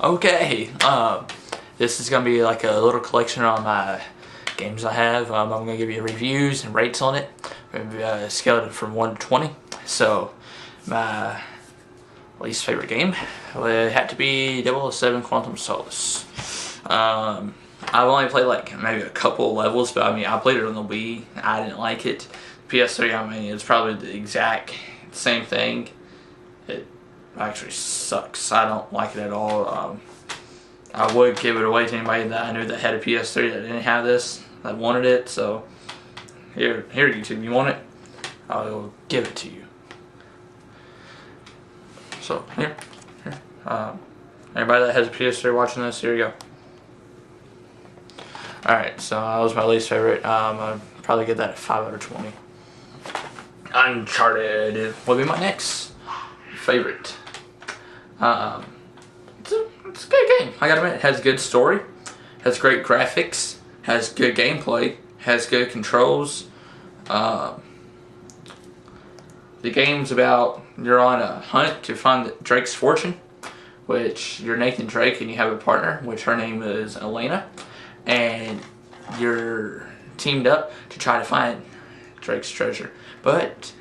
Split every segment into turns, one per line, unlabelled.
Okay, this is gonna be like a little collection on my games I have. I'm gonna give you reviews and rates on it, scaled from 1 to 20. So, my least favorite game would have to be 007 Quantum Solace. I've only played like maybe a couple levels, but I mean, I played it on the Wii. I didn't like it. PS3, I mean, it's probably the exact same thing. It actually sucks. I don't like it at all. I would give it away to anybody that I knew that had a PS3 that didn't have this, that wanted it. So here YouTube, you want it? I'll give it to you. So here. Everybody that has a PS3 watching this, here you go. Alright, so that was my least favorite. I'd probably get that at 5 out of 20. Uncharted will be my next favorite. It's a good game. I gotta admit, it has a good story, has great graphics, has good gameplay, has good controls. The game's about, you're on a hunt to find Drake's fortune, which you're Nathan Drake and you have a partner, which her name is Elena, and you're teamed up to try to find Drake's treasure. But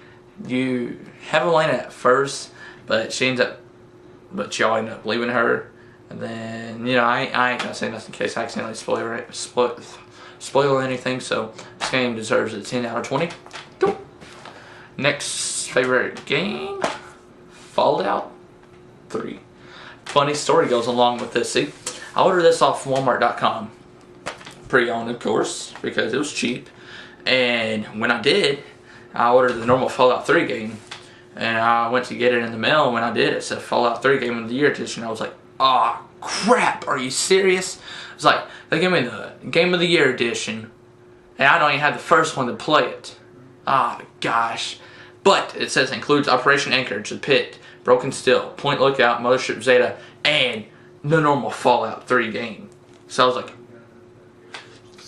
you have Elena at first, but y'all end up leaving her. And then, you know, I ain't gonna say nothing in case I accidentally spoil anything. So this game deserves a 10 out of 20. Cool. Next favorite game, Fallout 3. Funny story goes along with this. See, I ordered this off Walmart.com, pre-owned of course, because it was cheap. And when I did, I ordered the normal Fallout 3 game, and I went to get it in the mail. And when I did, it said Fallout 3 Game of the Year edition. I was like, oh crap, are you serious? It's like, they gave me the Game of the Year edition, and I don't even have the first one to play it. Ah, gosh. But it says includes Operation Anchorage, The Pit, Broken Steel, Point Lookout, Mothership Zeta, and the normal Fallout 3 game. So I was like,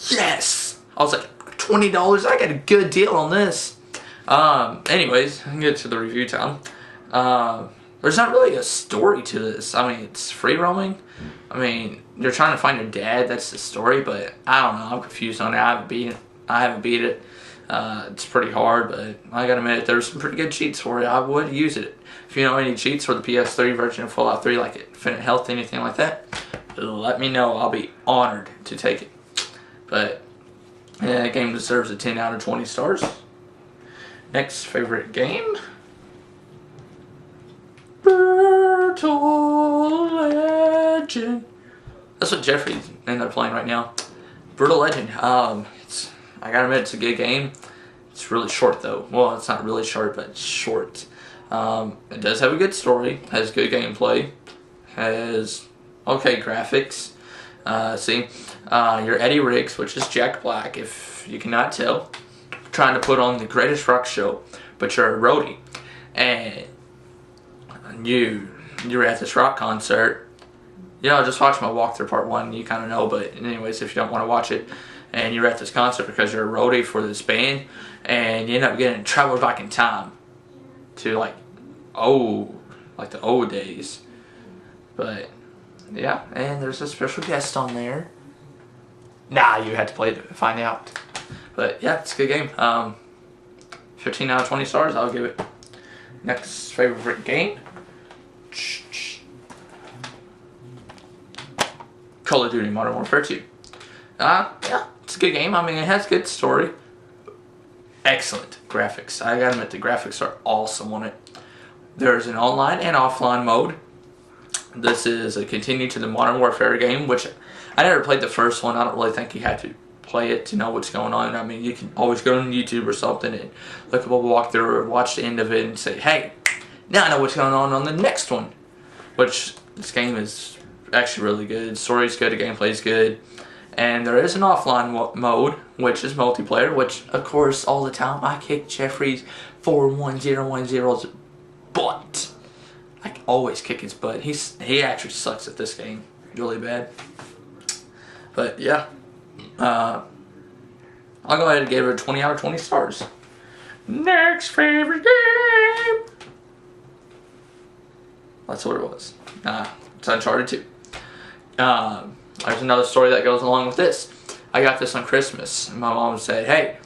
yes! I was like, $20, I got a good deal on this. Anyways, I can get to the review time. There's not really a story to this. I mean, it's free roaming. I mean, you're trying to find your dad, that's the story, but I don't know, I'm confused on it. I haven't beat it. It's pretty hard, but I gotta admit, there's some pretty good cheats for it. I would use it. If you know any cheats for the PS3 version of Fallout 3, like Infinite Health, anything like that, let me know. I'll be honored to take it. But yeah, that game deserves a 10 out of 20 stars. Next favorite game, Brutal Legend. That's what Jeffrey's ended up playing right now. Brutal Legend. I gotta admit, it's a good game. It's really short though. Well, it's not really short, but it's short. It does have a good story. Has good gameplay. Has okay graphics. You're Eddie Riggs, which is Jack Black, if you cannot tell, trying to put on the greatest rock show, but you're a roadie, and you're at this rock concert. You know, just watch my walkthrough part 1, you kind of know, but anyways, if you don't want to watch it, and you're at this concert because you're a roadie for this band, and you end up getting traveled back in time to like the old days. But yeah, and there's a special guest on there. Nah, you had to play it to find out. But yeah, it's a good game. 15 out of 20 stars, I'll give it. Next favorite game, Call of Duty Modern Warfare 2. Yeah, it's a good game. I mean, it has good story. Excellent graphics. I gotta admit, the graphics are awesome on it. There's an online and offline mode. This is a continue to the Modern Warfare game, which I never played the first one. I don't really think you had to play it to know what's going on. I mean, you can always go on YouTube or something and look up a walkthrough or watch the end of it and say, hey, now I know what's going on the next one. Which, this game is actually really good. Story's good, the gameplay's good. And there is an offline mode, which is multiplayer, which, of course, all the time I kick Jeffrey's 41010's butt. I always kick his butt. He actually sucks at this game really bad. But yeah, I'll go ahead and give it a 20 out of 20 stars. Next favorite game. That's what it was. It's Uncharted 2. There's another story that goes along with this. I got this on Christmas. My mom said, "Hey,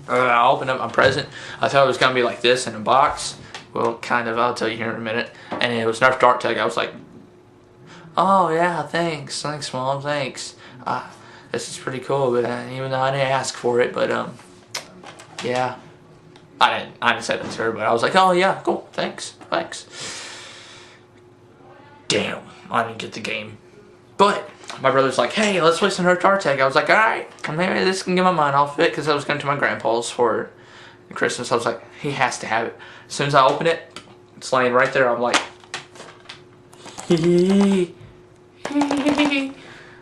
I opened up my present. I thought it was gonna be like this in a box. Well, kind of. I'll tell you here in a minute. And it was Nerf Dart Tag. I was like, oh yeah, thanks, Mom, thanks. This is pretty cool. But even though I didn't ask for it, but yeah, I didn't say that to her, but I was like, oh yeah, cool, thanks. Damn, I didn't get the game. But my brother's like, hey, let's play some Nerf Dart Tag. I was like, alright, maybe this can get my mind off it, because I was going to my grandpa's for Christmas. I was like, he has to have it. As soon as I open it, it's laying right there. I'm like, I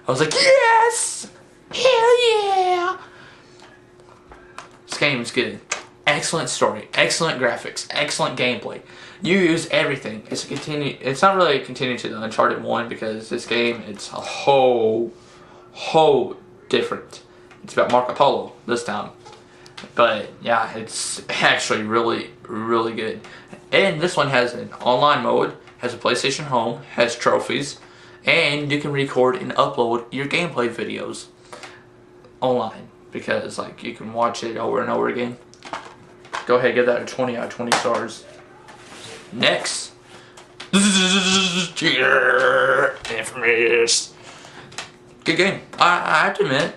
was like, yes! Hell yeah! This game is good. Excellent story, excellent graphics, excellent gameplay. You use everything. It's not really a continue to the Uncharted 1, because this game, it's a whole different. It's about Marco Polo this time. But yeah, it's actually really good. And this one has an online mode, has a PlayStation Home, has trophies, and you can record and upload your gameplay videos online, because like you can watch it over and over again. Go ahead, give that a 20 out of 20 stars. Next, Infamous. Good game. I have to admit,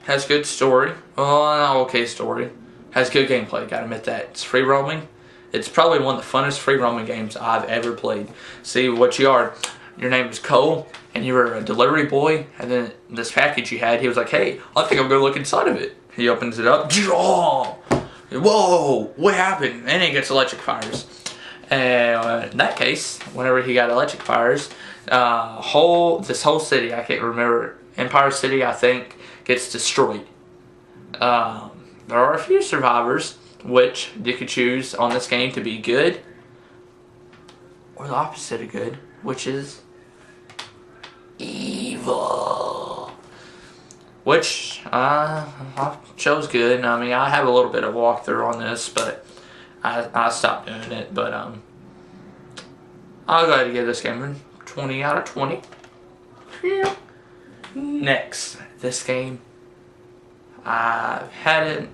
has good story. Well, okay story. Has good gameplay. Gotta admit that. It's free roaming. It's probably one of the funnest free roaming games I've ever played. See what you are. Your name is Cole, and you were a delivery boy, and then this package you had, he was like, hey, I think I'm gonna look inside of it. He opens it up. Whoa, what happened? And he gets electric fires. And in that case, whenever he got electric fires, this whole city, I can't remember, Empire City, I think, gets destroyed. There are a few survivors, which you could choose on this game to be good, or the opposite of good, which is evil. Which I chose good. I mean, I have a little bit of walkthrough on this, but I stopped doing it. But I'll go ahead and give this game a 20 out of 20. Next, this game, I've had it